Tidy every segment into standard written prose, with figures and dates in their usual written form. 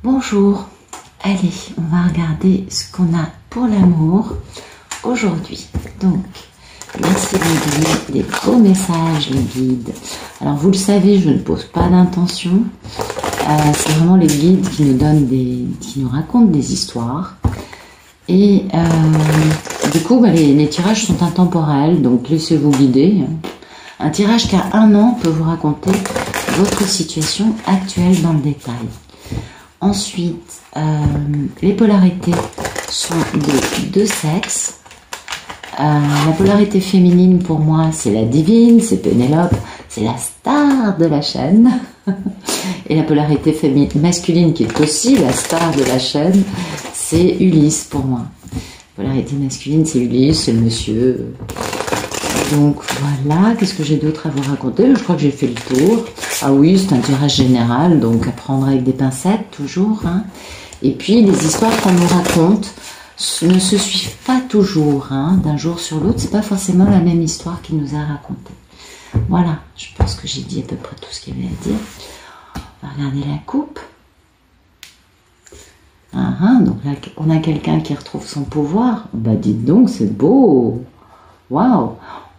Bonjour, allez, on va regarder ce qu'on a pour l'amour aujourd'hui. Donc, merci de me donner des beaux messages, les guides. Alors, vous le savez, je ne pose pas d'intention. C'est vraiment les guides qui nous donnent qui nous racontent des histoires. Et du coup, les tirages sont intemporels, donc laissez-vous guider. Un tirage qui a 1 an peut vous raconter votre situation actuelle dans le détail. Ensuite, les polarités sont de 2 sexes. La polarité féminine, pour moi, c'est la divine, c'est Pénélope, c'est la star de la chaîne. Et la polarité masculine, qui est aussi la star de la chaîne, c'est Ulysse pour moi. La polarité masculine, c'est Ulysse, c'est le monsieur. Donc voilà, qu'est-ce que j'ai d'autre à vous raconter? Je crois que j'ai fait le tour. Ah oui, c'est un tirage général, donc à prendre avec des pincettes, toujours. Hein. Et puis, les histoires qu'on nous raconte ne se suivent pas toujours, hein, d'un jour sur l'autre. C'est pas forcément la même histoire qui nous a racontée. Voilà, je pense que j'ai dit à peu près tout ce qu'il y avait à dire. On va regarder la coupe. Donc là, on a quelqu'un qui retrouve son pouvoir. Bah dites donc, c'est beau. Waouh.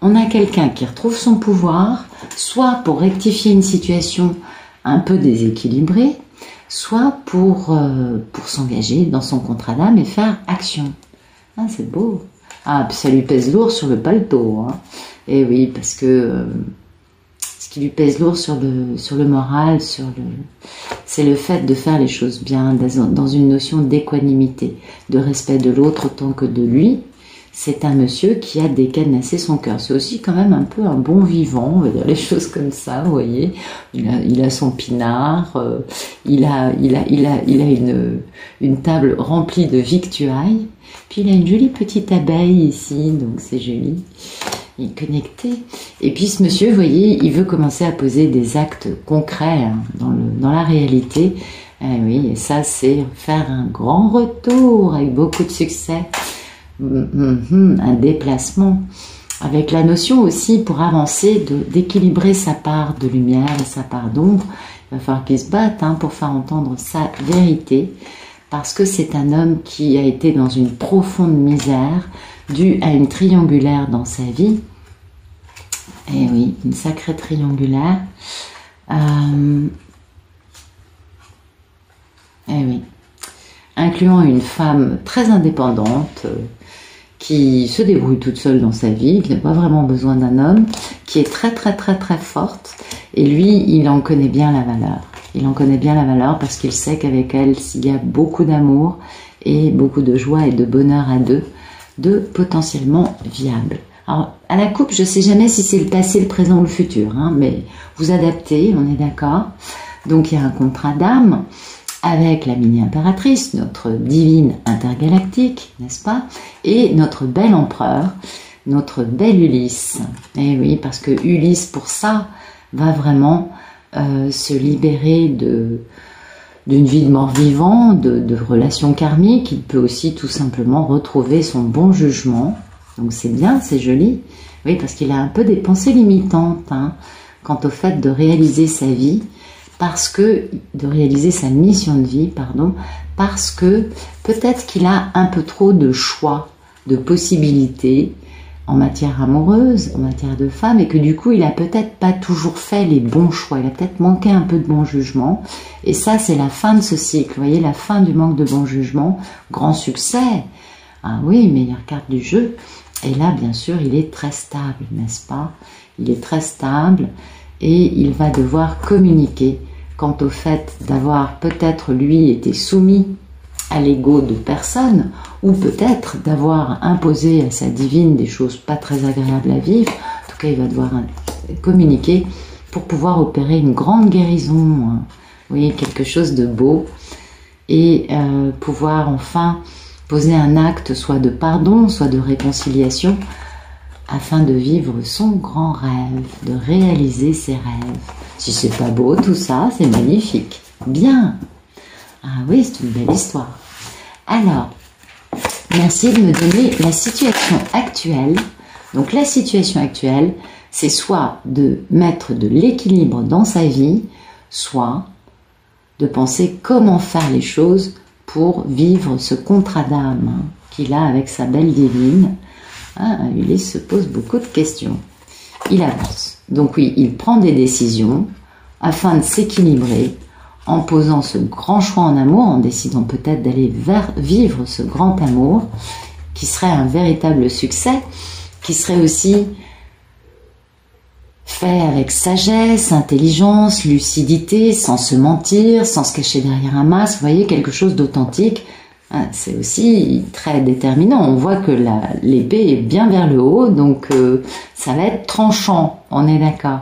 On a quelqu'un qui retrouve son pouvoir, soit pour rectifier une situation un peu déséquilibrée, soit pour s'engager dans son contrat d'âme et faire action. Ah, c'est beau. Ah, puis ça lui pèse lourd sur le paletot. Hein. Et oui, parce que ce qui lui pèse lourd sur le moral, c'est le fait de faire les choses bien, dans une notion d'équanimité, de respect de l'autre autant que de lui. C'est un monsieur qui a décadenassé son cœur. C'est aussi quand même un peu un bon vivant, on va dire les choses comme ça, vous voyez. Il a son pinard, il a une table remplie de victuailles. Puis il a une jolie petite abeille ici, donc c'est joli. Il est connecté. Et puis ce monsieur, vous voyez, il veut commencer à poser des actes concrets hein, dans la réalité. Eh oui, et ça c'est faire un grand retour avec beaucoup de succès. Un déplacement avec la notion aussi pour avancer d'équilibrer sa part de lumière et sa part d'ombre. Il va falloir qu'il se batte hein, pour faire entendre sa vérité parce que c'est un homme qui a été dans une profonde misère due à une triangulaire dans sa vie. Et oui, une sacrée triangulaire. Et oui, incluant une femme très indépendante qui se débrouille toute seule dans sa vie, qui n'a pas vraiment besoin d'un homme, qui est très très très très forte. Et lui, il en connaît bien la valeur. Il en connaît bien la valeur parce qu'il sait qu'avec elle, s'il y a beaucoup d'amour et beaucoup de joie et de bonheur à deux potentiellement viables. Alors, à la coupe, je ne sais jamais si c'est le passé, le présent ou le futur, hein, mais vous adaptez, on est d'accord. Donc, il y a un contrat d'âme avec la mini-impératrice, notre divine intergalactique, n'est-ce pas? Et notre bel empereur, notre bel Ulysse. Et oui, parce que Ulysse, pour ça, va vraiment se libérer d'une vie de mort-vivant, de relations karmiques. Il peut aussi tout simplement retrouver son bon jugement. Donc c'est bien, c'est joli. Oui, parce qu'il a un peu des pensées limitantes hein, quant au fait de réaliser sa vie, de réaliser sa mission de vie, parce que peut-être qu'il a un peu trop de choix, de possibilités en matière amoureuse, en matière de femme, et que du coup, il a peut-être pas toujours fait les bons choix, il a peut-être manqué un peu de bon jugement, et ça, c'est la fin de ce cycle, vous voyez, la fin du manque de bon jugement, grand succès, ah oui, meilleure carte du jeu, et là, bien sûr, il est très stable, n'est-ce pas? Il est très stable, et il va devoir communiquer quant au fait d'avoir peut-être lui été soumis à l'ego de personne, ou peut-être d'avoir imposé à sa divine des choses pas très agréables à vivre. En tout cas, il va devoir communiquer pour pouvoir opérer une grande guérison, hein. Vous voyez, quelque chose de beau, et pouvoir enfin poser un acte soit de pardon, soit de réconciliation, afin de vivre son grand rêve, de réaliser ses rêves. Si c'est pas beau tout ça, c'est magnifique. Bien. Ah oui, c'est une belle histoire. Alors, merci de me donner la situation actuelle. Donc la situation actuelle, c'est soit de mettre de l'équilibre dans sa vie, soit de penser comment faire les choses pour vivre ce contrat d'âme qu'il a avec sa belle divine. Ulysse se pose beaucoup de questions. Il avance. Donc oui, il prend des décisions afin de s'équilibrer en posant ce grand choix en amour, en décidant peut-être d'aller vivre ce grand amour qui serait un véritable succès, qui serait aussi fait avec sagesse, intelligence, lucidité, sans se mentir, sans se cacher derrière un masque. Vous voyez, quelque chose d'authentique. C'est aussi très déterminant. On voit que l'épée est bien vers le haut, donc ça va être tranchant, on est d'accord.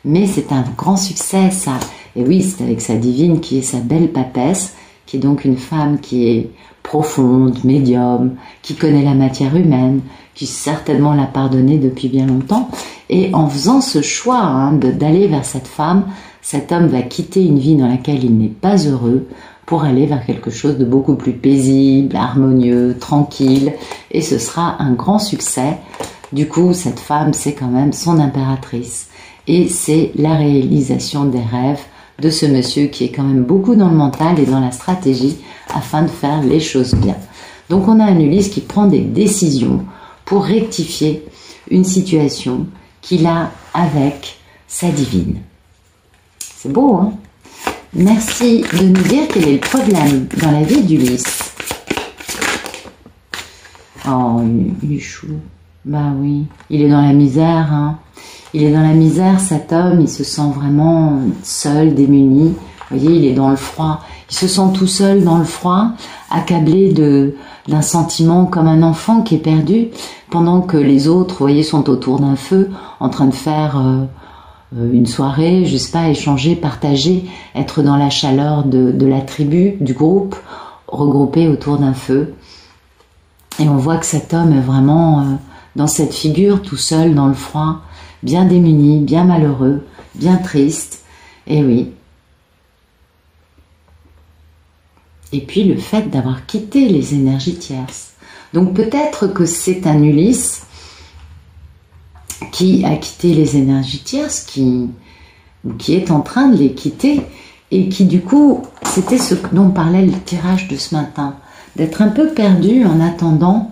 Mais c'est un grand succès, ça. Et oui, c'est avec sa divine qui est sa belle papesse, qui est donc une femme qui est profonde, médium, qui connaît la matière humaine, qui certainement l'a pardonnée depuis bien longtemps. Et en faisant ce choix d'aller vers cette femme, cet homme va quitter une vie dans laquelle il n'est pas heureux pour aller vers quelque chose de beaucoup plus paisible, harmonieux, tranquille. Et ce sera un grand succès. Du coup, cette femme, c'est quand même son impératrice. Et c'est la réalisation des rêves de ce monsieur qui est quand même beaucoup dans le mental et dans la stratégie afin de faire les choses bien. Donc on a un Ulysse qui prend des décisions pour rectifier une situation qu'il a avec sa divine. C'est beau, hein? Merci de nous dire quel est le problème dans la vie d'Ulysse. Oh, il est chou. Bah oui, il est dans la misère, hein. Il est dans la misère, cet homme, il se sent vraiment seul, démuni. Vous voyez, il est dans le froid. Il se sent tout seul dans le froid, accablé d'un sentiment comme un enfant qui est perdu, pendant que les autres, vous voyez, sont autour d'un feu, en train de faire une soirée, je sais pas, échanger, partager, être dans la chaleur de la tribu, du groupe, regroupé autour d'un feu. Et on voit que cet homme est vraiment dans cette figure, tout seul dans le froid, bien démuni, bien malheureux, bien triste. Et oui. Et puis le fait d'avoir quitté les énergies tierces. Donc peut-être que c'est un Ulysse qui a quitté les énergies tierces, qui est en train de les quitter, et qui du coup, c'était ce dont parlait le tirage de ce matin, d'être un peu perdu en attendant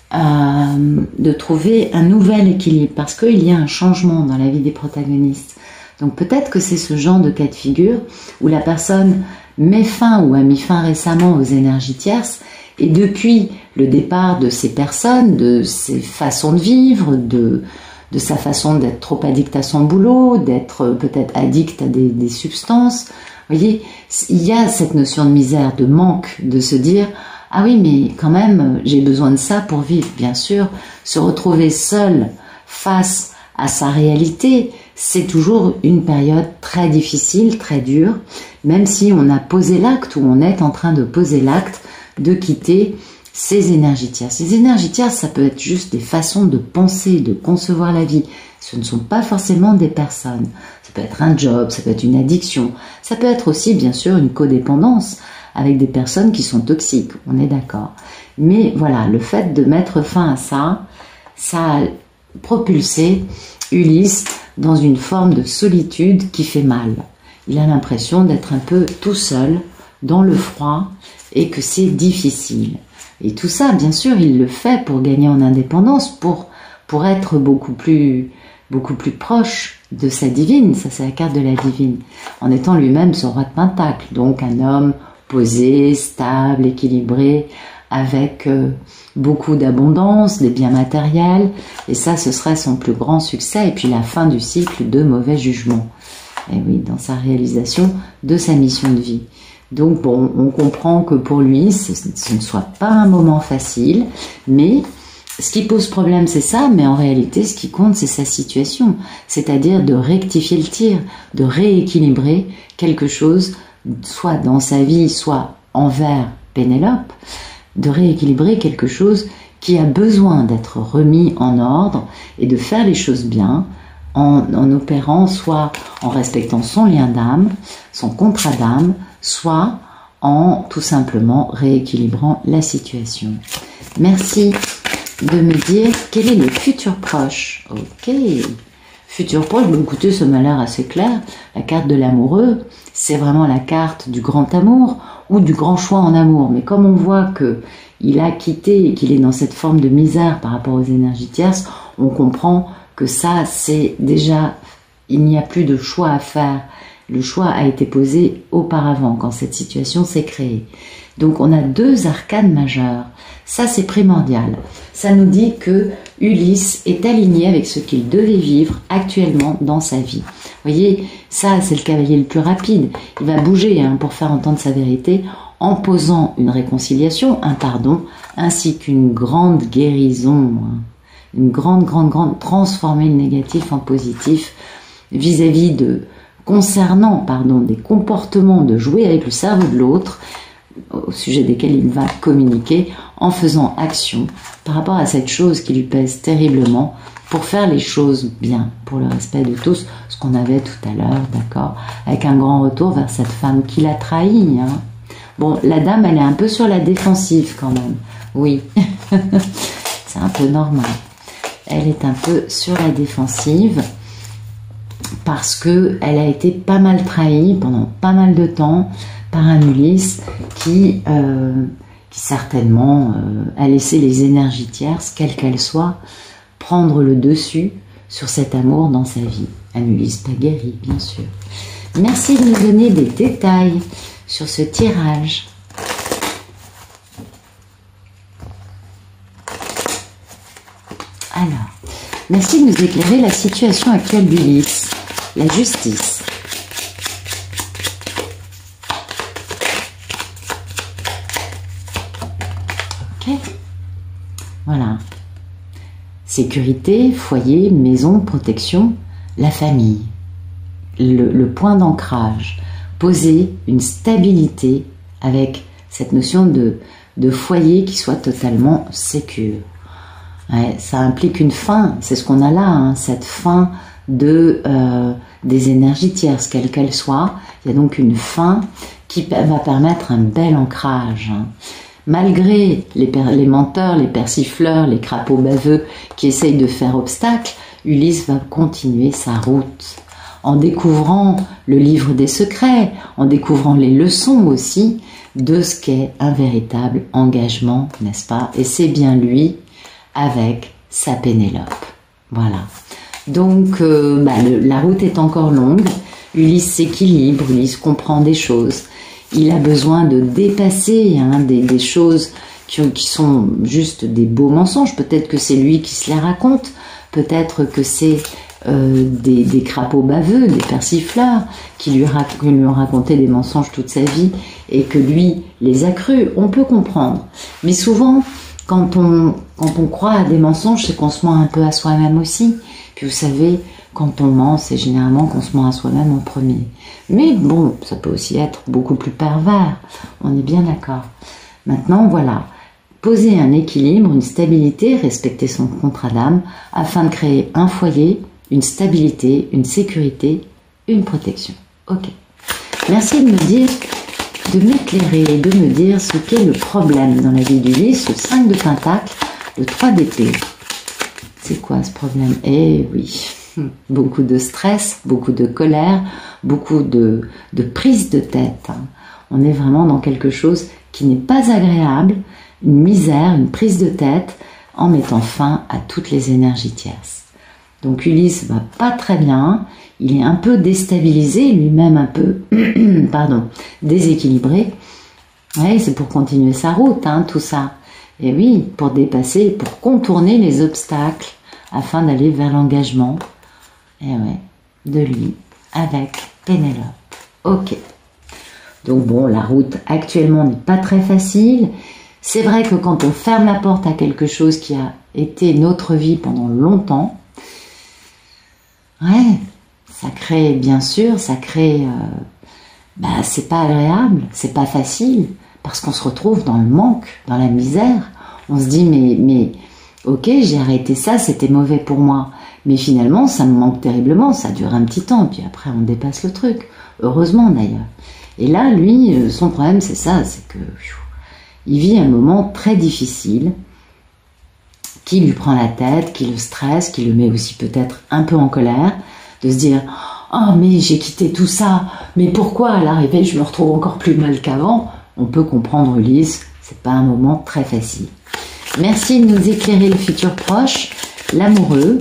de trouver un nouvel équilibre, parce qu'il y a un changement dans la vie des protagonistes. Donc peut-être que c'est ce genre de cas de figure où la personne met fin ou a mis fin récemment aux énergies tierces, et depuis le départ de ces personnes, de ses façons de vivre, de sa façon d'être trop addict à son boulot, d'être peut-être addict à des substances, vous voyez, il y a cette notion de misère, de manque, de se dire « Ah oui, mais quand même, j'ai besoin de ça pour vivre. » Bien sûr, se retrouver seul face à sa réalité, c'est toujours une période très difficile, très dure, même si on a posé l'acte ou on est en train de poser l'acte de quitter ces énergies tierces. Ces énergies tierces, ça peut être juste des façons de penser, de concevoir la vie. Ce ne sont pas forcément des personnes. Ça peut être un job, ça peut être une addiction, ça peut être aussi bien sûr une codépendance avec des personnes qui sont toxiques, on est d'accord. Mais voilà, le fait de mettre fin à ça, ça a propulsé Ulysse dans une forme de solitude qui fait mal. Il a l'impression d'être un peu tout seul, dans le froid, et que c'est difficile. Et tout ça, bien sûr, il le fait pour gagner en indépendance, pour être beaucoup plus proche de sa divine. Ça, c'est la carte de la divine. En étant lui-même son roi de Pentacle, donc un homme posé, stable, équilibré, avec beaucoup d'abondance, des biens matériels. Et ça, ce serait son plus grand succès. Et puis la fin du cycle de mauvais jugement. Et oui, dans sa réalisation de sa mission de vie. Donc bon, on comprend que pour lui, ce ne soit pas un moment facile, mais ce qui pose problème, c'est ça, mais en réalité, ce qui compte, c'est sa situation, c'est-à-dire de rectifier le tir, de rééquilibrer quelque chose, soit dans sa vie, soit envers Pénélope, de rééquilibrer quelque chose qui a besoin d'être remis en ordre et de faire les choses bien, en opérant soit en respectant son lien d'âme, son contrat d'âme, soit en tout simplement rééquilibrant la situation. Merci de me dire quel est le futur proche. Ok, futur proche, bon, écoutez, ça m'a l'air assez clair. La carte de l'amoureux, c'est vraiment la carte du grand amour ou du grand choix en amour. Mais comme on voit que il a quitté et qu'il est dans cette forme de misère par rapport aux énergies tierces, on comprend que ça, c'est déjà, il n'y a plus de choix à faire. Le choix a été posé auparavant, quand cette situation s'est créée. Donc on a deux arcanes majeures. Ça, c'est primordial. Ça nous dit que Ulysse est aligné avec ce qu'il devait vivre actuellement dans sa vie. Vous voyez, ça, c'est le cavalier le plus rapide. Il va bouger pour faire entendre sa vérité en posant une réconciliation, un pardon, ainsi qu'une grande guérison, une grande, transformer le négatif en positif vis-à-vis concernant des comportements de jouer avec le cerveau de l'autre, au sujet desquels il va communiquer en faisant action par rapport à cette chose qui lui pèse terriblement pour faire les choses bien, pour le respect de tous, ce qu'on avait tout à l'heure, d'accord, avec un grand retour vers cette femme qui l'a trahi. Bon, la dame, elle est un peu sur la défensive quand même, oui, c'est un peu normal. Elle est un peu sur la défensive parce que elle a été pas mal trahie pendant pas mal de temps par un Ulysse qui certainement a laissé les énergies tierces, quelles qu'elles soient, prendre le dessus sur cet amour dans sa vie. Un Ulysse pas guéri, bien sûr. Merci de nous donner des détails sur ce tirage. Alors, merci de nous éclairer la situation actuelle d'Ulysse, la justice. Ok, voilà. Sécurité, foyer, maison, protection, la famille. Le point d'ancrage. Poser une stabilité avec cette notion de foyer qui soit totalement sécure. Ouais, ça implique une fin, c'est ce qu'on a là, cette fin des énergies tierces, quelles qu'elles soient. Il y a donc une fin qui va permettre un bel ancrage. Malgré les menteurs, les persifleurs, les crapauds baveux qui essayent de faire obstacle, Ulysse va continuer sa route. En découvrant le livre des secrets, en découvrant les leçons aussi de ce qu'est un véritable engagement, n'est-ce pas? Et c'est bien lui avec sa Pénélope. Voilà. Donc, la route est encore longue. Ulysse s'équilibre, Ulysse comprend des choses. Il a besoin de dépasser des choses qui sont juste des beaux mensonges. Peut-être que c'est lui qui se les raconte. Peut-être que c'est des crapauds baveux, des persifleurs qui lui ont raconté des mensonges toute sa vie et que lui les a crus. On peut comprendre. Mais souvent, quand on croit à des mensonges, c'est qu'on se ment un peu à soi-même aussi. Puis vous savez, quand on ment, c'est généralement qu'on se ment à soi-même en premier. Mais bon, ça peut aussi être beaucoup plus pervers. On est bien d'accord. Maintenant, voilà. Poser un équilibre, une stabilité, respecter son contrat d'âme, afin de créer un foyer, une stabilité, une sécurité, une protection. Ok. Merci de me dire, de m'éclairer, de me dire ce qu'est le problème dans la vie d'Ulysse, le 5 de Pentacle, le 3 d'épée. C'est quoi ce problème? Eh oui, beaucoup de stress, beaucoup de colère, beaucoup de prise de tête. On est vraiment dans quelque chose qui n'est pas agréable, une misère, une prise de tête, en mettant fin à toutes les énergies tierces. Donc Ulysse va pas très bien, il est un peu déstabilisé, lui-même un peu, déséquilibré. Ouais, c'est pour continuer sa route, tout ça. Et oui, pour dépasser, pour contourner les obstacles, afin d'aller vers l'engagement, de lui, avec Pénélope. Ok. Donc bon, la route actuellement n'est pas très facile. C'est vrai que quand on ferme la porte à quelque chose qui a été notre vie pendant longtemps, ça crée, bien sûr, c'est pas agréable, c'est pas facile, parce qu'on se retrouve dans le manque, dans la misère. On se dit, mais ok, j'ai arrêté ça, c'était mauvais pour moi. Mais finalement, ça me manque terriblement, ça dure un petit temps, puis après on dépasse le truc. Heureusement d'ailleurs. Et là, lui, son problème, c'est ça, c'est que il vit un moment très difficile qui lui prend la tête, qui le stresse, qui le met aussi peut-être un peu en colère, de se dire « Oh, mais j'ai quitté tout ça, mais pourquoi à l'arrivée je me retrouve encore plus mal qu'avant ?» On peut comprendre Ulysse, c'est pas un moment très facile. Merci de nous éclairer le futur proche, l'amoureux.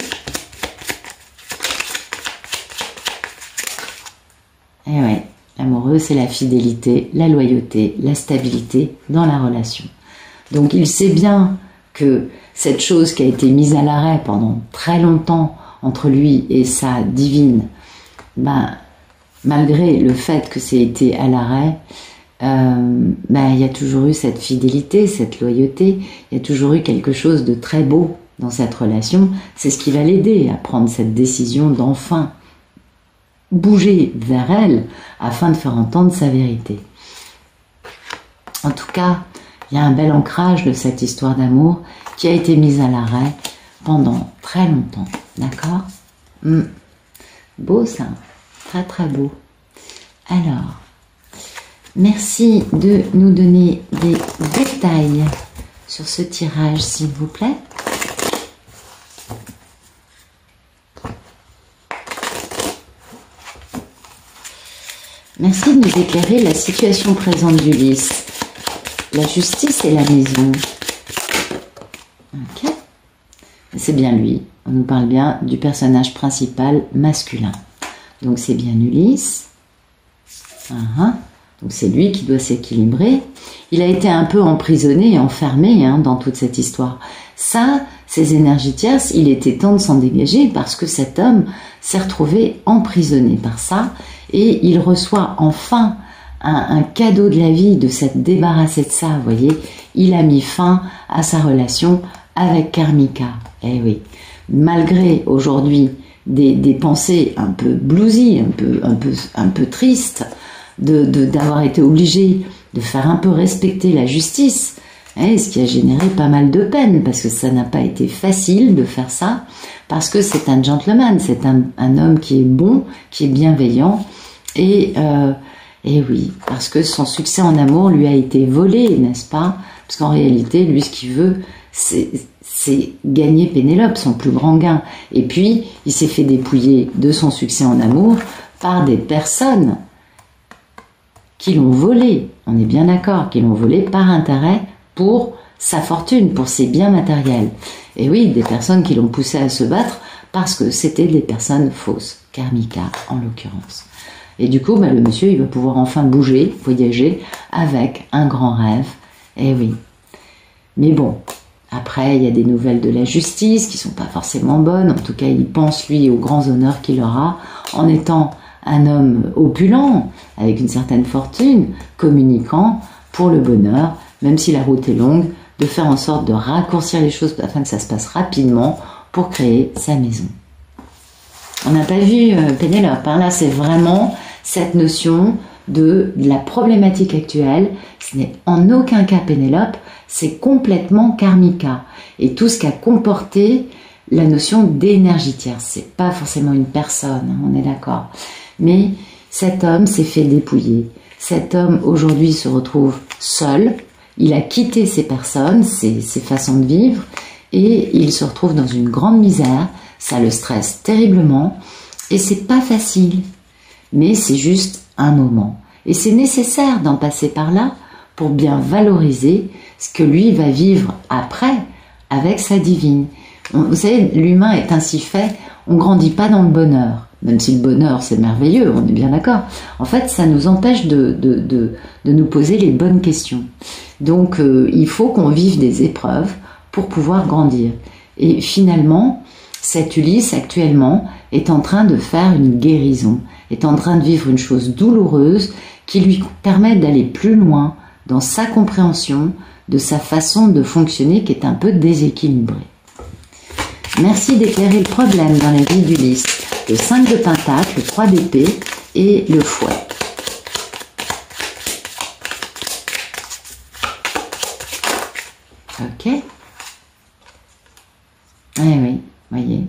Et ouais, l'amoureux, c'est la fidélité, la loyauté, la stabilité dans la relation. Donc il sait bien que cette chose qui a été mise à l'arrêt pendant très longtemps entre lui et sa divine, malgré le fait que c'est été à l'arrêt, il y a toujours eu cette fidélité, cette loyauté, il y a toujours eu quelque chose de très beau dans cette relation. C'est ce qui va l'aider à prendre cette décision d'enfin bouger vers elle afin de faire entendre sa vérité. En tout cas, il y a un bel ancrage de cette histoire d'amour qui a été mise à l'arrêt pendant très longtemps. D'accord ? Beau ça, très très beau. Alors, merci de nous donner des détails sur ce tirage, s'il vous plaît. Merci de nous éclairer la situation présente d'Ulysse, la justice et la maison. Ok. C'est bien lui. On nous parle bien du personnage principal masculin. Donc c'est bien Ulysse. Donc c'est lui qui doit s'équilibrer. Il a été un peu emprisonné et enfermé dans toute cette histoire. Ça, ces énergies tierces, il était temps de s'en dégager parce que cet homme s'est retrouvé emprisonné par ça et il reçoit enfin un cadeau de la vie de s'être débarrassé de ça. Vous voyez, il a mis fin à sa relation avec Karmika. Eh oui, malgré aujourd'hui des pensées un peu bluesy, un peu tristes, d'avoir été obligé de faire un peu respecter la justice, ce qui a généré pas mal de peine, parce que ça n'a pas été facile de faire ça, parce que c'est un gentleman, c'est un homme qui est bon, qui est bienveillant, et oui, parce que son succès en amour lui a été volé, n'est-ce pas? Parce qu'en réalité, lui, ce qu'il veut, c'est gagner Pénélope, son plus grand gain. Et puis, il s'est fait dépouiller de son succès en amour par des personnes qui l'ont volé, on est bien d'accord, qui l'ont volé par intérêt pour sa fortune, pour ses biens matériels. Et oui, des personnes qui l'ont poussé à se battre parce que c'était des personnes fausses, Karmika en l'occurrence. Et du coup, le monsieur, il va pouvoir enfin bouger, voyager avec un grand rêve. Et oui. Mais bon, après, il y a des nouvelles de la justice qui sont pas forcément bonnes. En tout cas, il pense, lui, aux grands honneurs qu'il aura en étant un homme opulent, avec une certaine fortune, communiquant pour le bonheur, même si la route est longue, de faire en sorte de raccourcir les choses afin que ça se passe rapidement pour créer sa maison. On n'a pas vu Pénélope, là c'est vraiment cette notion de la problématique actuelle. Ce n'est en aucun cas Pénélope, c'est complètement Karmika. Et tout ce qu'a comporté la notion d'énergie tierce, c'est pas forcément une personne, on est d'accord. Mais cet homme s'est fait dépouiller. Cet homme aujourd'hui se retrouve seul. Il a quitté ses personnes, ses façons de vivre, et il se retrouve dans une grande misère. Ça le stresse terriblement, et c'est pas facile. Mais c'est juste un moment. Et c'est nécessaire d'en passer par là pour bien valoriser ce que lui va vivre après avec sa divine. Vous savez, l'humain est ainsi fait, on grandit pas dans le bonheur. Même si le bonheur c'est merveilleux, on est bien d'accord. En fait, ça nous empêche de nous poser les bonnes questions. Donc, il faut qu'on vive des épreuves pour pouvoir grandir. Et finalement, cet Ulysse actuellement est en train de faire une guérison, est en train de vivre une chose douloureuse qui lui permet d'aller plus loin dans sa compréhension de sa façon de fonctionner qui est un peu déséquilibrée. Merci d'éclairer le problème dans la vie d'Ulysse. Le 5 de Pentacle, le 3 d'épée et le fouet. Ok. Eh oui, voyez.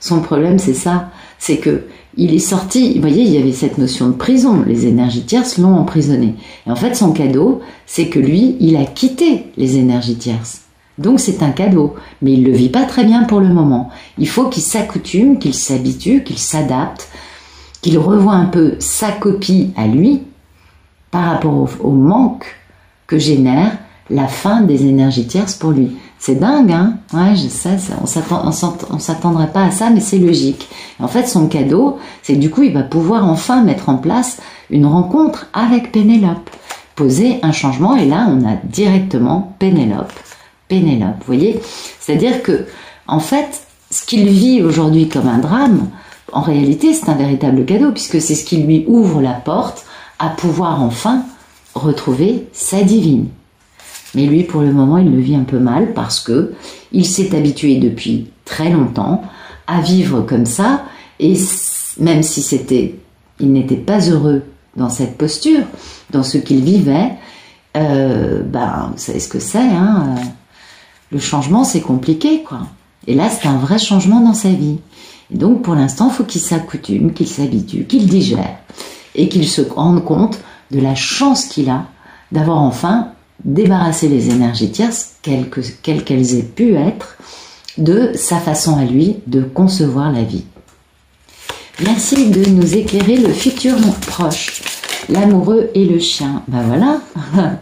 Son problème, c'est ça. C'est que il est sorti, vous voyez, il y avait cette notion de prison. Les énergies tierces l'ont emprisonné. Et en fait, son cadeau, c'est que lui, il a quitté les énergies tierces. Donc c'est un cadeau, mais il ne le vit pas très bien pour le moment. Il faut qu'il s'accoutume, qu'il s'habitue, qu'il s'adapte, qu'il revoie un peu sa copie à lui par rapport au manque que génère la fin des énergies tierces pour lui. C'est dingue, hein? Ouais, je sais, on s'attendrait pas à ça, mais c'est logique. En fait, son cadeau, c'est que du coup, il va pouvoir enfin mettre en place une rencontre avec Pénélope, poser un changement, et là, on a directement Pénélope, vous voyez? C'est-à-dire que, en fait, ce qu'il vit aujourd'hui comme un drame, en réalité, c'est un véritable cadeau, puisque c'est ce qui lui ouvre la porte à pouvoir enfin retrouver sa divine. Mais lui, pour le moment, il le vit un peu mal parce que il s'est habitué depuis très longtemps à vivre comme ça, et même si il n'était pas heureux dans cette posture, dans ce qu'il vivait, vous savez ce que c'est, hein, le changement, c'est compliqué, quoi. Et là, c'est un vrai changement dans sa vie. Et donc, pour l'instant, il faut qu'il s'accoutume, qu'il s'habitue, qu'il digère, et qu'il se rende compte de la chance qu'il a d'avoir enfin débarrassé les énergies tierces, quelles qu'elles aient pu être, de sa façon à lui de concevoir la vie. Merci de nous éclairer le futur proche, l'amoureux et le chien. Ben voilà,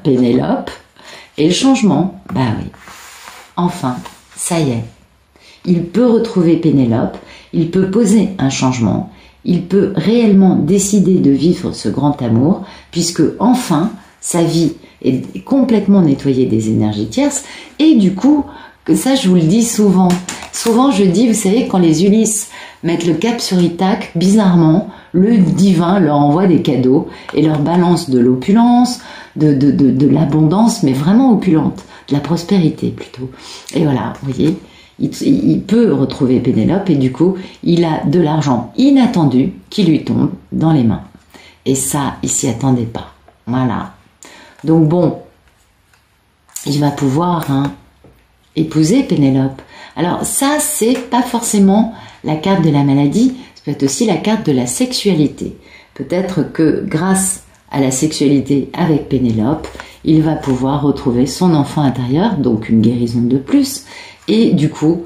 Pénélope et le changement. Ben oui, enfin, ça y est. Il peut retrouver Pénélope, il peut poser un changement, il peut réellement décider de vivre ce grand amour, puisque enfin, sa vie est complètement nettoyée des énergies tierces, et du coup, que ça je vous le dis souvent, je dis, vous savez, quand les Ulysses mettent le cap sur Ithaque, bizarrement, le divin leur envoie des cadeaux, et leur balance de l'opulence, de l'abondance, mais vraiment opulente, de la prospérité plutôt. Et voilà, vous voyez, il peut retrouver Pénélope, et du coup, il a de l'argent inattendu qui lui tombe dans les mains. Et ça, il s'y attendait pas. Voilà. Donc bon, il va pouvoir épouser Pénélope. Alors ça, c'est pas forcément la carte de la maladie, ça peut être aussi la carte de la sexualité. Peut-être que grâce à la sexualité avec Pénélope, il va pouvoir retrouver son enfant intérieur, donc une guérison de plus, et du coup,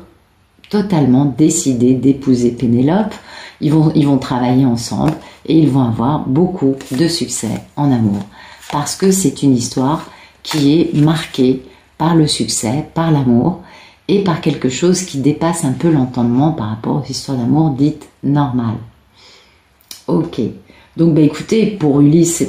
totalement décider d'épouser Pénélope. Ils vont travailler ensemble et ils vont avoir beaucoup de succès en amour. Parce que c'est une histoire qui est marquée par le succès, par l'amour, et par quelque chose qui dépasse un peu l'entendement par rapport aux histoires d'amour dites normales. Ok. Donc, écoutez, pour Ulysse,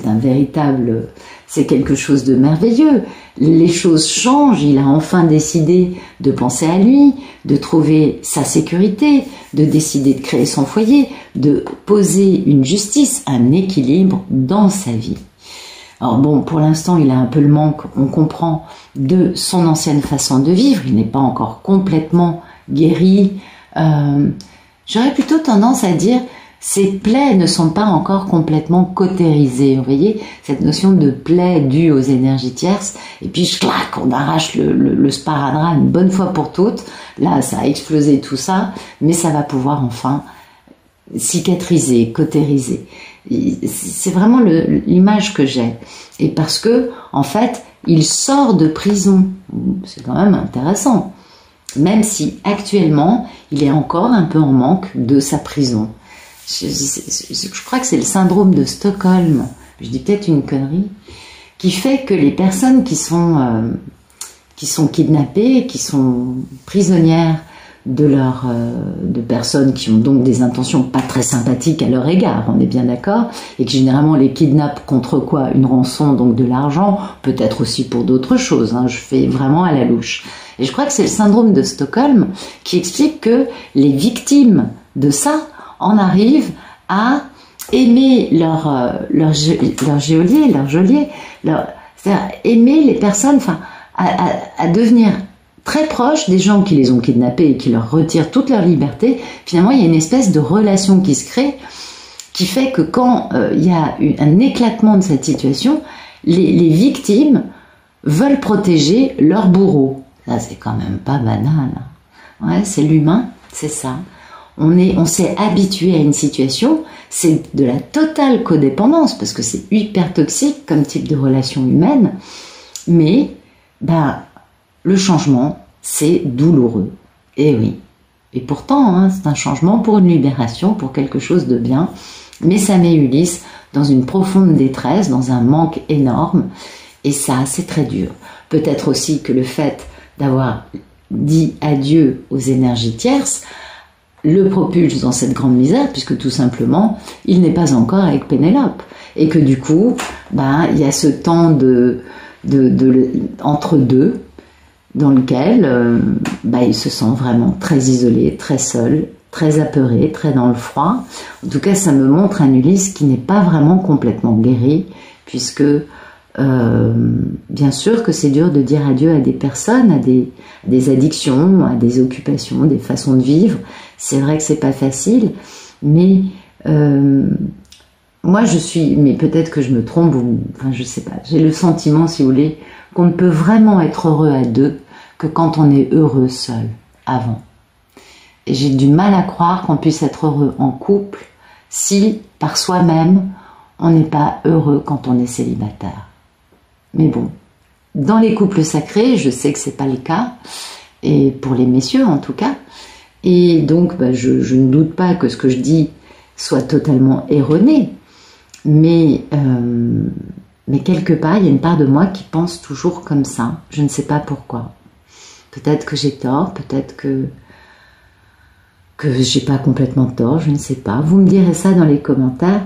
c'est quelque chose de merveilleux. Les choses changent, il a enfin décidé de penser à lui, de trouver sa sécurité, de décider de créer son foyer, de poser une justice, un équilibre dans sa vie. Alors bon, pour l'instant, il a un peu le manque, on comprend, de son ancienne façon de vivre. Il n'est pas encore complètement guéri. J'aurais plutôt tendance à dire ses plaies ne sont pas encore complètement cautérisées. Vous voyez, cette notion de plaie due aux énergies tierces, et puis clac, on arrache le sparadrap une bonne fois pour toutes. Là, ça a explosé tout ça, mais ça va pouvoir enfin cicatriser, cautériser. C'est vraiment l'image que j'ai. Et parce que, en fait, il sort de prison. C'est quand même intéressant. Même si, actuellement, il est encore un peu en manque de sa prison. Je crois que c'est le syndrome de Stockholm, je dis peut-être une connerie, qui fait que les personnes qui sont kidnappées, qui sont prisonnières de personnes qui ont donc des intentions pas très sympathiques à leur égard, on est bien d'accord, et qui généralement les kidnappent contre quoi? Une rançon, donc de l'argent, peut-être aussi pour d'autres choses, je fais vraiment à la louche. Et je crois que c'est le syndrome de Stockholm qui explique que les victimes de ça en arrivent à aimer leur geôlier, c'est-à-dire aimer les personnes, à devenir très proches des gens qui les ont kidnappés et qui leur retirent toute leur liberté. Finalement, il y a une espèce de relation qui se crée, qui fait que quand il y a un éclatement de cette situation, les victimes veulent protéger leur bourreau. Ça, c'est quand même pas banal. Ouais, c'est l'humain, c'est ça. On s'est habitué à une situation, c'est de la totale codépendance, parce que c'est hyper toxique comme type de relation humaine, mais le changement, c'est douloureux. Et oui. Et pourtant, hein, c'est un changement pour une libération, pour quelque chose de bien. Mais ça met Ulysse dans une profonde détresse, dans un manque énorme. Et ça, c'est très dur. Peut-être aussi que le fait d'avoir dit adieu aux énergies tierces le propulse dans cette grande misère, puisque tout simplement, il n'est pas encore avec Pénélope. Et que du coup, il y a ce temps entre deux, dans lequel il se sent vraiment très isolé, très seul, très apeuré, très dans le froid. En tout cas, ça me montre un Ulysse qui n'est pas vraiment complètement guéri, puisque bien sûr que c'est dur de dire adieu à des personnes, à des addictions, à des occupations, des façons de vivre. C'est vrai que c'est pas facile, mais moi mais peut-être que je me trompe, enfin je sais pas, j'ai le sentiment, si vous voulez, qu'on ne peut vraiment être heureux à deux que quand on est heureux seul, avant. Et j'ai du mal à croire qu'on puisse être heureux en couple si, par soi-même, on n'est pas heureux quand on est célibataire. Mais bon, dans les couples sacrés, je sais que c'est pas le cas, et pour les messieurs en tout cas, et donc je ne doute pas que ce que je dis soit totalement erroné, mais quelque part, il y a une part de moi qui pense toujours comme ça, je ne sais pas pourquoi. Peut-être que j'ai tort, peut-être que j'ai pas complètement tort, je ne sais pas. Vous me direz ça dans les commentaires,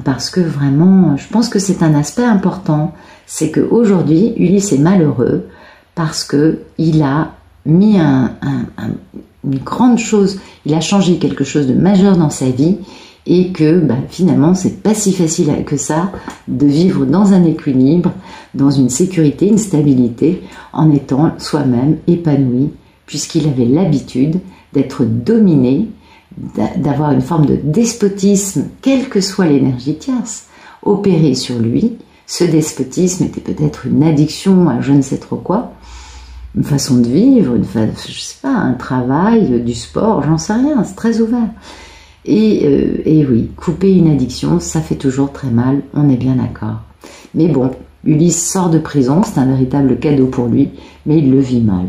parce que vraiment, je pense que c'est un aspect important. C'est qu'aujourd'hui, Ulysse est malheureux parce qu'il a mis une grande chose, il a changé quelque chose de majeur dans sa vie et que finalement, c'est pas si facile que ça de vivre dans un équilibre, dans une sécurité, une stabilité, en étant soi-même épanoui, puisqu'il avait l'habitude d'être dominé, d'avoir une forme de despotisme, quelle que soit l'énergie tierce, opérée sur lui. Ce despotisme était peut-être une addiction à je ne sais trop quoi, une façon de vivre, je sais pas, un travail, du sport, j'en sais rien, c'est très ouvert. Et oui, couper une addiction, ça fait toujours très mal, on est bien d'accord. Mais bon, Ulysse sort de prison, c'est un véritable cadeau pour lui, mais il le vit mal.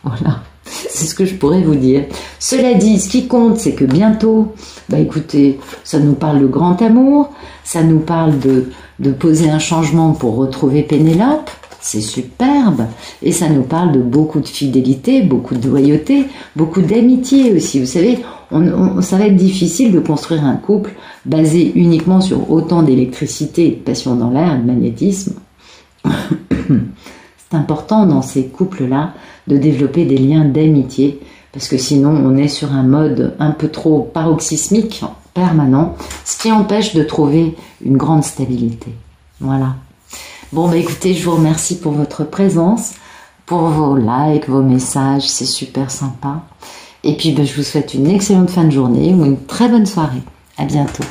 Voilà. C'est ce que je pourrais vous dire. Cela dit, ce qui compte, c'est que bientôt, écoutez, ça nous parle de grand amour, ça nous parle de poser un changement pour retrouver Pénélope, c'est superbe, et ça nous parle de beaucoup de fidélité, beaucoup de loyauté, beaucoup d'amitié aussi. Vous savez, ça va être difficile de construire un couple basé uniquement sur autant d'électricité et de passion dans l'air, de magnétisme. C'est important dans ces couples-là de développer des liens d'amitié, parce que sinon on est sur un mode un peu trop paroxysmique, permanent, ce qui empêche de trouver une grande stabilité. Voilà. Bon, écoutez, je vous remercie pour votre présence, pour vos likes, vos messages, c'est super sympa. Et puis je vous souhaite une excellente fin de journée ou une très bonne soirée. À bientôt.